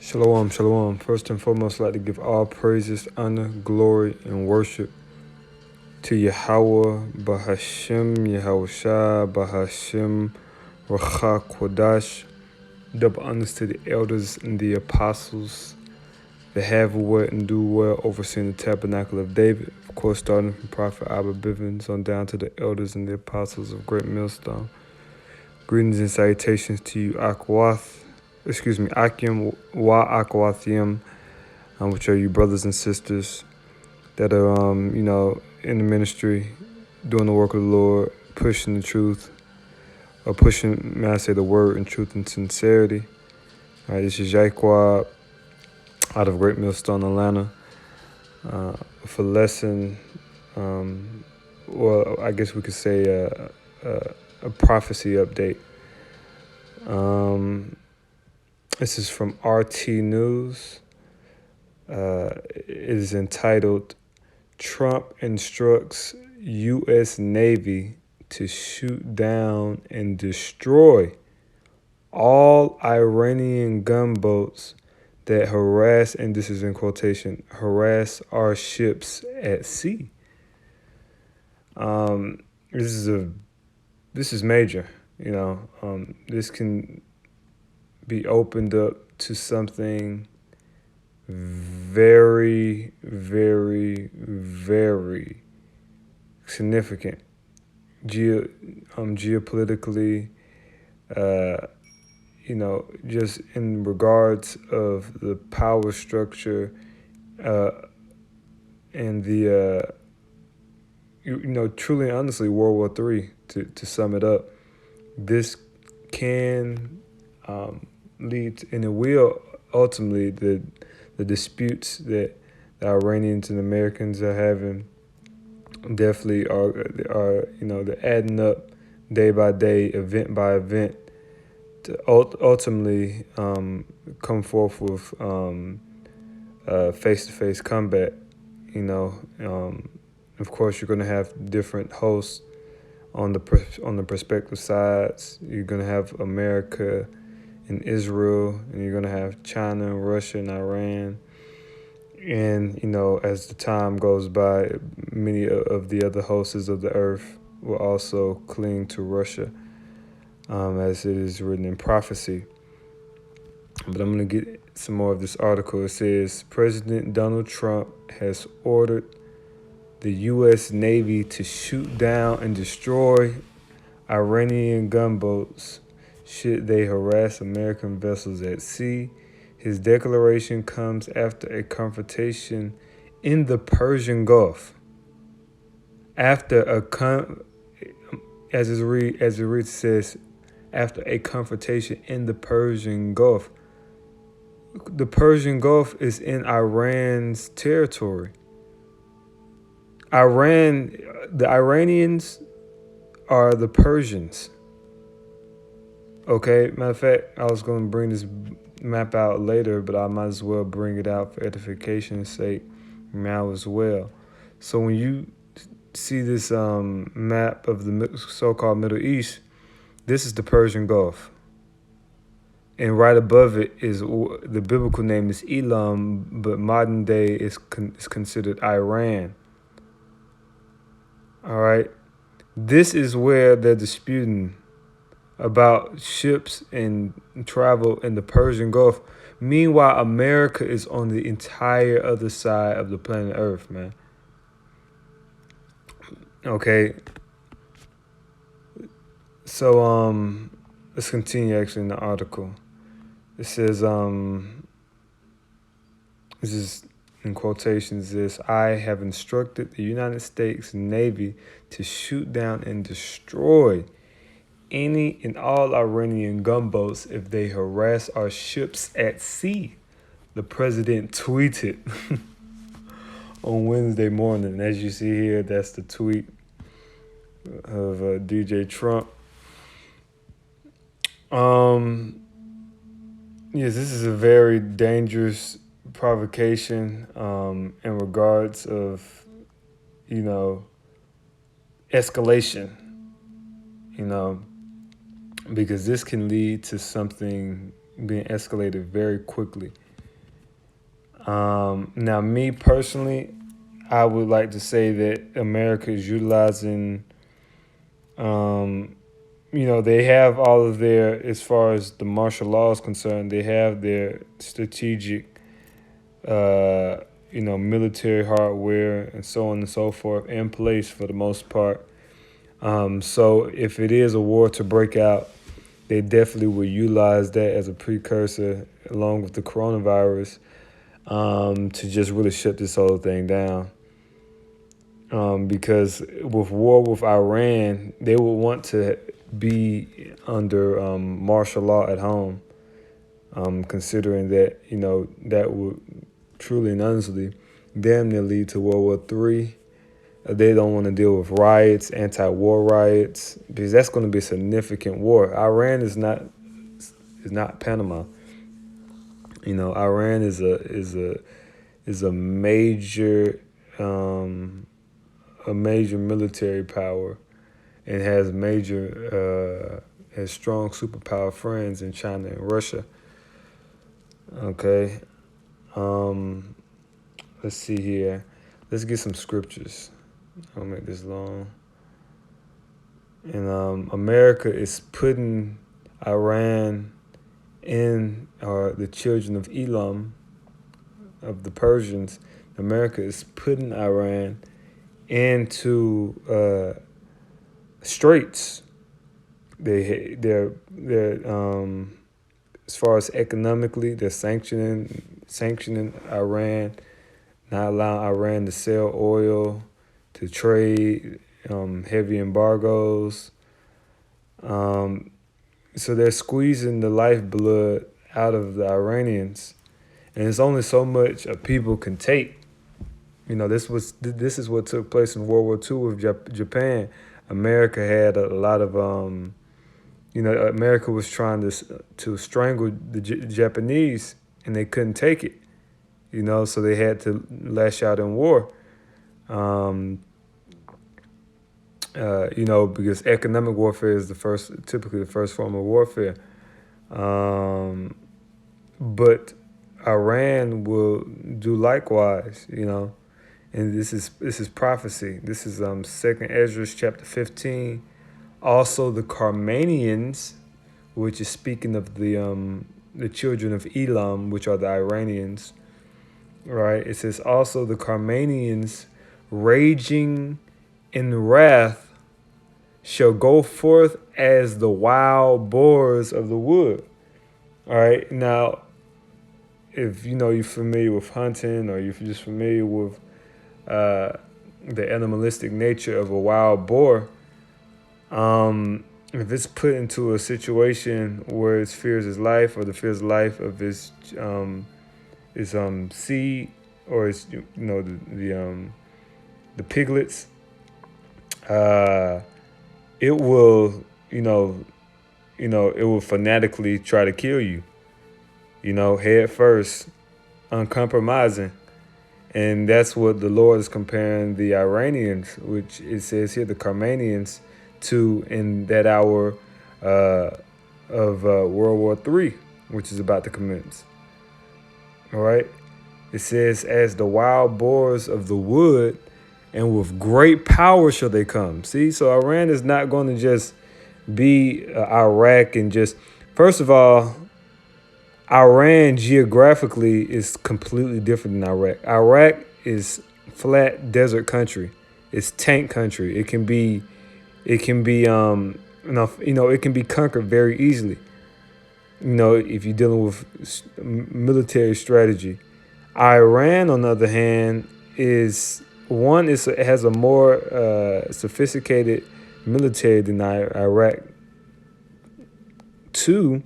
Shalom, shalom. First and foremost, I'd like to give all praises, honor, glory, and worship to Yahweh, Bahashem, Yahweh Shah, Bahashem, Racha Kodash. Double honors to the elders and the apostles that have well and do well, overseeing the tabernacle of David. Of course, starting from Prophet Abba Bivens on down to the elders and the apostles of Great Millstone. Greetings and salutations to you, Akim Wa Akwathim, which are you brothers and sisters that are, in the ministry, doing the work of the Lord, pushing the truth, or pushing, may I say, the word in truth and sincerity. All right, this is Jaquab out of Great Millstone, Atlanta, for lesson, well, I guess we could say a prophecy update. This is from RT News. It is entitled, Trump instructs U.S. Navy to shoot down and destroy all Iranian gunboats that harass, and this is in quotation, harass our ships at sea. This is major. This can be opened up to something very, very, very significant geopolitically, just in regards of the power structure and the, truly and honestly, World War III, to sum it up. This can lead to, and it will ultimately, the disputes that the Iranians and Americans are having definitely are they're adding up day by day, event by event, to ultimately come forth with face-to-face combat. Of course, you're going to have different hosts on the prospective sides. You're going to have America and Israel, and you're going to have China and Russia and Iran. And, as the time goes by, many of the other hosts of the earth will also cling to Russia, as it is written in prophecy. But I'm going to get some more of this article. It says, President Donald Trump has ordered the U.S. Navy to shoot down and destroy Iranian gunboats should they harass American vessels at sea. His declaration comes after a confrontation in the Persian Gulf. After as it reads, says, after a confrontation in the Persian Gulf. The Persian Gulf is in Iran's territory. The Iranians are the Persians. Okay, matter of fact, I was going to bring this map out later, but I might as well bring it out for edification's sake now as well. So when you see this map of the so-called Middle East, this is the Persian Gulf. And right above it is, the biblical name is Elam, but modern day is considered Iran. All right. This is where they're disputing about ships and travel in the Persian Gulf. Meanwhile, America is on the entire other side of the planet Earth, man. Okay. So, let's continue actually in the article. It says, this is in quotations, this, I have instructed the United States Navy to shoot down and destroy any and all Iranian gunboats if they harass our ships at sea, the president tweeted on Wednesday morning. As you see here, that's the tweet of DJ Trump. Yes, this is a very dangerous provocation in regards of, escalation, because this can lead to something being escalated very quickly. Now, me personally, I would like to say that America is utilizing, um, they have all of their, as far as the martial law is concerned, they have their strategic, uh, military hardware and so on and so forth in place for the most part. So if it is a war to break out, they definitely will utilize that as a precursor along with the coronavirus, to just really shut this whole thing down. Because with war with Iran, they would want to be under martial law at home, considering that, that would truly and honestly damn near lead to World War III. They don't want to deal with riots, anti-war riots, because that's going to be a significant war. Iran is not Panama. Iran is a major, a major military power, and has strong superpower friends in China and Russia. Okay. Um, let's see here. Let's get some scriptures. I'll make this long. And America is putting Iran in, or the children of Elam, of the Persians. America is putting Iran into straits. They're as far as economically, they're sanctioning Iran, not allowing Iran to sell oil, to trade, heavy embargoes. So they're squeezing the lifeblood out of the Iranians, and it's only so much a people can take. This is what took place in World War II with Japan. America had a lot of America was trying to strangle the Japanese, and they couldn't take it. So they had to lash out in war. Because economic warfare is typically the first form of warfare. But Iran will do likewise, and this is prophecy. This is Second Ezra chapter 15. Also, the Carmanians, which is speaking of the children of Elam, which are the Iranians, right? It says also the Carmanians, raging in wrath, shall go forth as the wild boars of the wood. All right. Now, if you're familiar with hunting, or you're just familiar with the animalistic nature of a wild boar, if it's put into a situation where it fears his life, or the fears life of his seed, or his the piglets, it will it will fanatically try to kill you, head first, uncompromising. And that's what the Lord is comparing the Iranians, which it says here, the Carmanians, to in that hour of World War III, which is about to commence. All right. It says, as the wild boars of the wood, and with great power shall they come. See, so Iran is not going to just be Iraq and just, first of all, Iran geographically is completely different than Iraq. Iraq is flat desert country. It's tank country. It can be it can be conquered very easily. If you're dealing with military strategy. Iran, on the other hand, it has a more sophisticated military than Iraq. Two,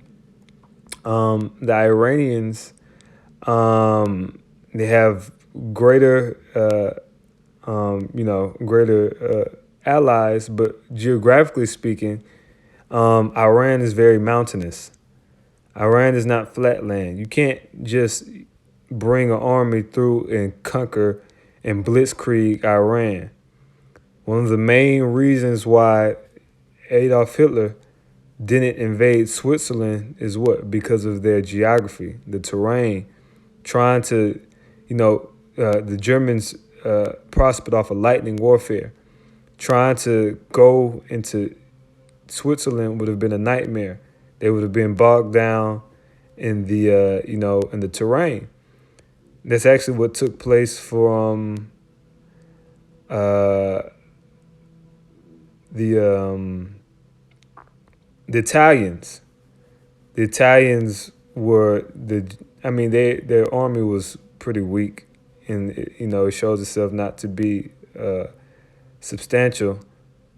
the Iranians, they have greater, greater allies, but geographically speaking, Iran is very mountainous. Iran is not flatland. You can't just bring an army through and conquer and blitzkrieg Iran. One of the main reasons why Adolf Hitler didn't invade Switzerland is what? Because of their geography, the terrain, trying to The Germans prospered off of lightning warfare. Trying to go into Switzerland would have been a nightmare. They would have been bogged down in the terrain. That's actually what took place for uh, the um, the Italians. The Italians were their army was pretty weak, and it shows itself not to be substantial.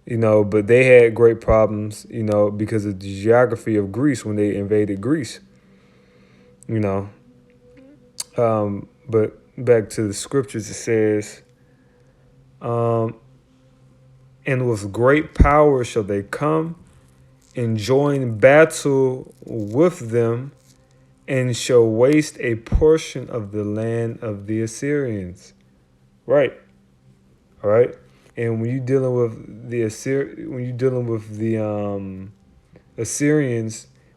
But they had great problems, because of the geography of Greece when they invaded Greece. You know, but back to the scriptures, it says, "And with great power shall they come and join battle with them, and shall waste a portion of the land of the Assyrians." Right. All right. And when you're dealing with the Assyrians,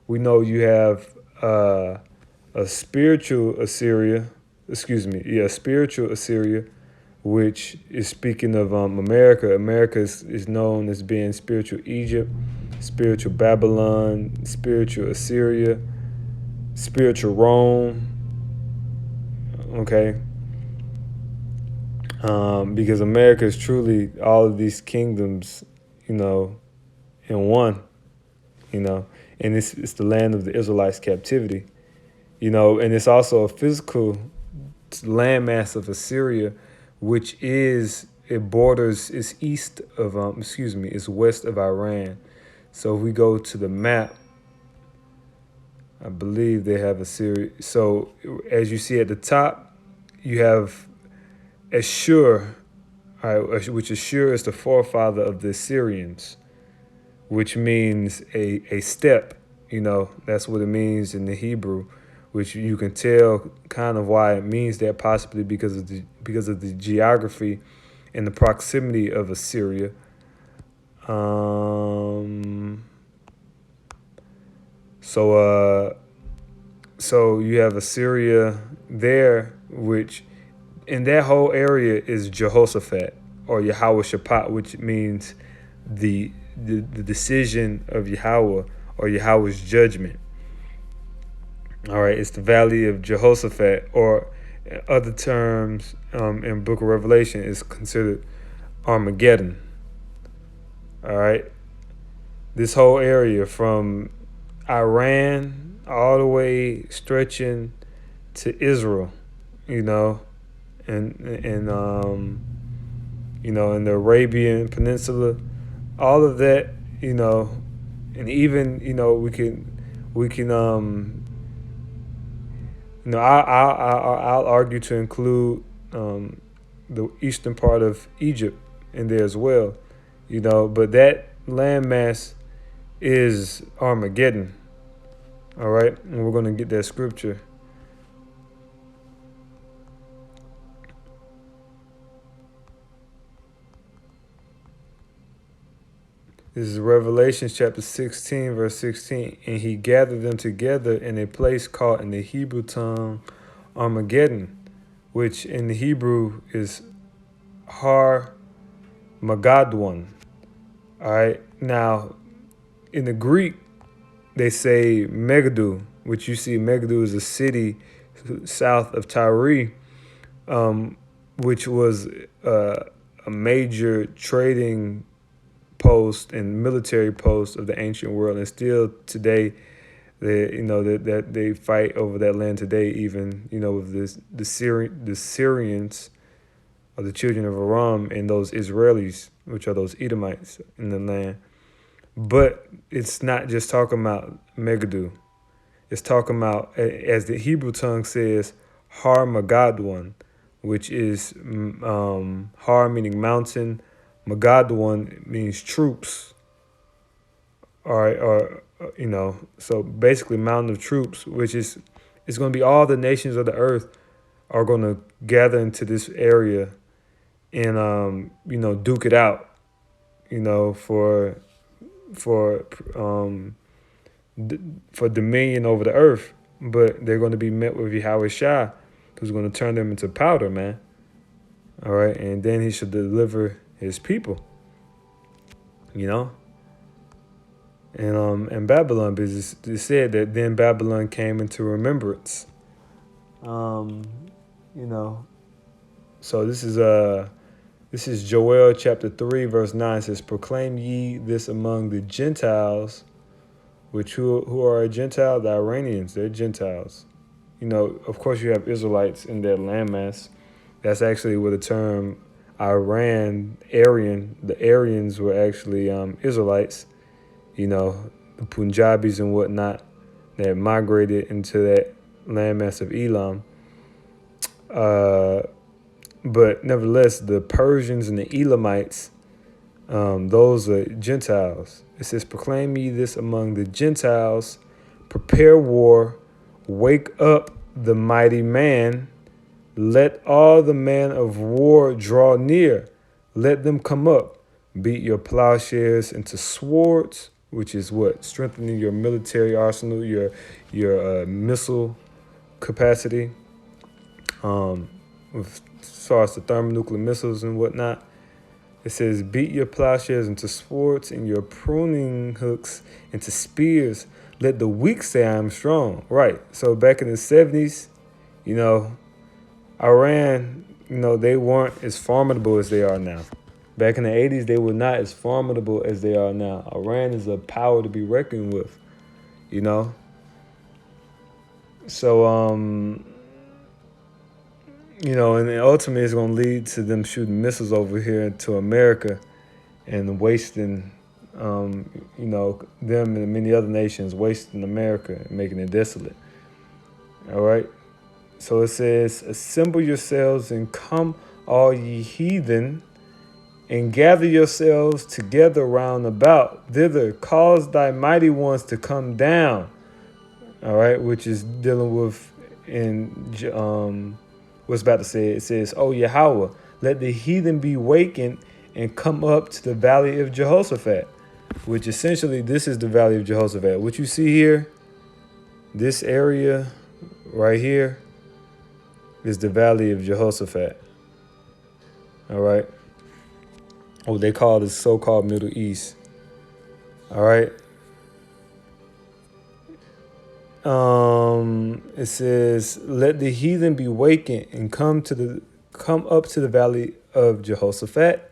we know you have a spiritual Assyria. Excuse me. Yeah, spiritual Assyria, which is speaking of America. America is known as being spiritual Egypt, spiritual Babylon, spiritual Assyria, spiritual Rome. Okay. Because America is truly all of these kingdoms, in one, and it's the land of the Israelites' captivity, and it's also a physical landmass of Assyria, which it's east of, it's west of Iran. So if we go to the map, I believe they have Assyria. So as you see at the top, you have Ashur, which Ashur is the forefather of the Assyrians, which means a step. That's what it means in the Hebrew, which you can tell kind of why it means that, possibly because of the geography and the proximity of Assyria. So you have Assyria there, which in that whole area is Jehoshaphat, or Yahweh Shaphat, which means the decision of Yahweh, or Yahweh's judgment. All right, it's the valley of Jehoshaphat, or other terms in Book of Revelation is considered Armageddon. All right, this whole area from Iran all the way stretching to Israel, and in the Arabian Peninsula, all of that, and even we can I'll argue to include the eastern part of Egypt in there as well, but that landmass is Armageddon. All right, and we're going to get that scripture. This is Revelation chapter 16, verse 16. "And he gathered them together in a place called in the Hebrew tongue Armageddon," which in the Hebrew is Har Magadwan. All right. Now, in the Greek, they say Megiddo, which you see Megiddo is a city south of Tyre, which was a major trading post and military post of the ancient world, and still today, that they fight over that land today. Even with the Syrians, or the children of Aram, and those Israelis, which are those Edomites in the land. But it's not just talking about Megiddo. It's talking about, as the Hebrew tongue says, Har Magadwan, which is Har meaning mountain, Magadwan means troops. All right, or so basically mountain of troops, which is it's going to be all the nations of the earth are going to gather into this area and duke it out, for dominion over the earth. But they're going to be met with Yahweh Shai, who's going to turn them into powder, man. All right, and then he should deliver his people. You know, and Babylon, because it said that then Babylon came into remembrance. You know, so this is Joel chapter 3 verse 9. It says, "Proclaim ye this among the Gentiles," which who are Gentiles? The Iranians, they're Gentiles. You know, of course, you have Israelites in that landmass. That's actually where the term Aryan, the Aryans were actually Israelites. You know, the Punjabis and whatnot that migrated into that landmass of Elam. But nevertheless, the Persians and the Elamites, those are Gentiles. It says, "Proclaim ye this among the Gentiles, prepare war, wake up the mighty man, let all the men of war draw near, let them come up, beat your plowshares into swords," which is what? Strengthening your military arsenal, your missile capacity, as far as the thermonuclear missiles and whatnot. It says, "Beat your plowshares into swords and your pruning hooks into spears. Let the weak say I am strong." Right. So back in the 70s, you know, Iran, you know, they weren't as formidable as they are now. Back in the 80s, they were not as formidable as they are now. Iran is a power to be reckoned with, you know. So, you know, and ultimately it's going to lead to them shooting missiles over here into America and wasting, you know, them and many other nations, wasting America and making it desolate. All right. So it says, "Assemble yourselves and come, all ye heathen, and gather yourselves together round about. Thither cause thy mighty ones to come down." All right, which is dealing with what's about to say. It says, "Oh Yahweh, let the heathen be wakened and come up to the valley of Jehoshaphat," which essentially this is the valley of Jehoshaphat. What you see here, this area right here, is the valley of Jehoshaphat. All right. What they call the so-called Middle East. All right. It says, "Let the heathen be wakened and come up to the valley of Jehoshaphat,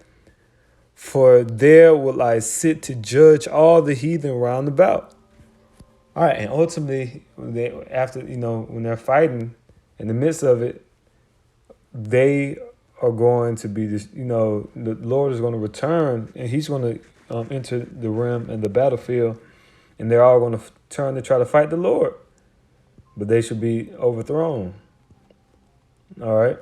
for there will I sit to judge all the heathen round about." All right, and ultimately, after, you know, when they're fighting, in the midst of it, they are going to be this, you know, the Lord is going to return, and he's going to enter the rim and the battlefield, and they're all going to turn to try to fight the Lord, but they should be overthrown. All right.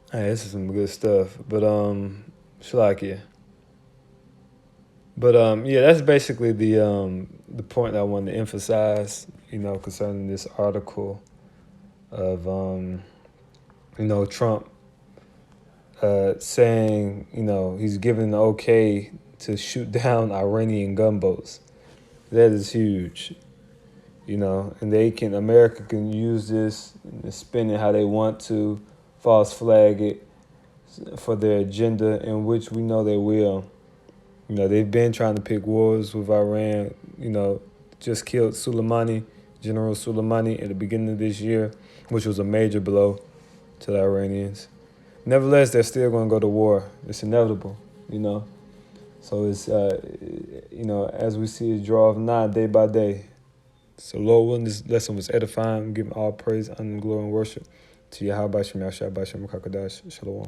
Hey, this is some good stuff, but Shalakia. But yeah, that's basically the point that I wanted to emphasize, you know, concerning this article of you know, Trump saying, you know, he's giving the okay to shoot down Iranian gunboats. That is huge, you know, and America can use this and spin it how they want to, false flag it for their agenda, in which we know they will. You know, they've been trying to pick wars with Iran. You know, just killed General Soleimani, at the beginning of this year, which was a major blow to the Iranians. Nevertheless, they're still going to go to war. It's inevitable, you know. So it's, you know, as we see it draw nigh day by day. So Lord willing, this lesson was edifying. Giving all praise, honor, glory, and worship to Yahweh Shem Yahshua Shem Kakadash. Shalom.